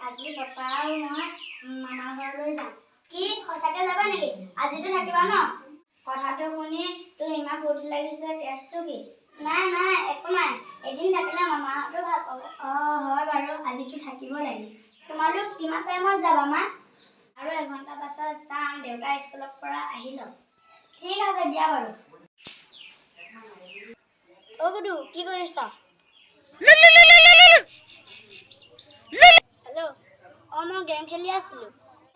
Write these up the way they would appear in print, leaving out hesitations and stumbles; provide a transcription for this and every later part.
আজি পাপা আৰু মই মামাৰ ঘৰলৈ যাম। কি সঁচাকে যাবা নেকি? আজিতো থাকিবা ন? কথাটো শুনি তোৰ ইমান ফূৰ্তি লাগিছে, কেছটো কি? নাই নাই, একো নাই। এদিন থাকিলে মামাহঁতো ভাল পাব। হয় বাৰু, আজিতো থাকিব লাগিব। তোমালোক কিমান টাইমত যাবা মা? আৰু এঘণ্টা পাছত যাম, দেউতা স্কুলৰ পৰা আহি লওক। ঠিক আছে দিয়া বাৰু। অ' গুডু, কি কৰিছ? হেল্ল', মই গেম খেলি আছিলোঁ।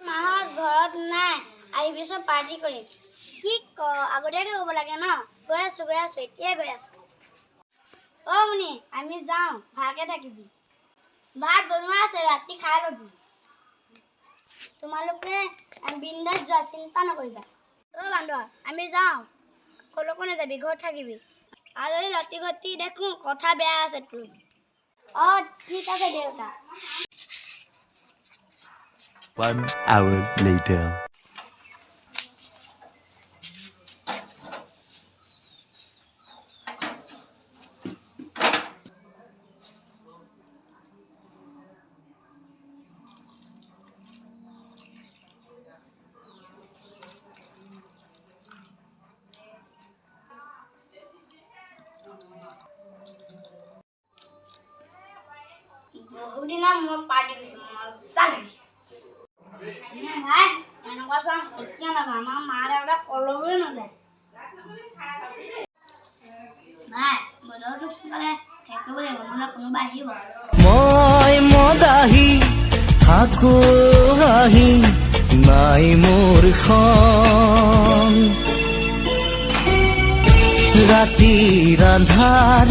মাহঁত ঘৰত নাই, আহিবিচোন পাৰ্টি কৰিম। কি আগতীয়াকৈ ক'ব লাগে ন? গৈ আছোঁ, এতিয়াই গৈ আছোঁ। মুনি, আমি যাওঁ, ভালকৈ থাকিবি। ভাত বনোৱা আছে, ৰাতি খাই ল'বি। তোমালোকে বিন্দাছ যোৱা, চিন্তা নকৰিবা। বান্দৰ, আমি যাওঁ, কলৈকো নাযাবি, ঘৰত থাকিবি। আৰু যদি ৰাতি ঘটি দেখোঁ কথা বেয়া আছে তোৰ। ঠিক আছে দেউতা। 1 hour later. বহুদিনৰ মূৰত পাৰ্টি কৰিছোঁ, মজা লাগে। ভাই, এনেকুৱা চান্স কেতিয়া নাপাম, আমাৰ মা দেউতা কলৈকো নাযায়। ভাই, বজাৰটো সোনকালে শেষ কৰিব লাগিব, নহ'লে কোনোবা আহিব। মই মদাহি থাকো হাঁহি নাই মোৰ খন ৰাতিৰ আন্ধাৰ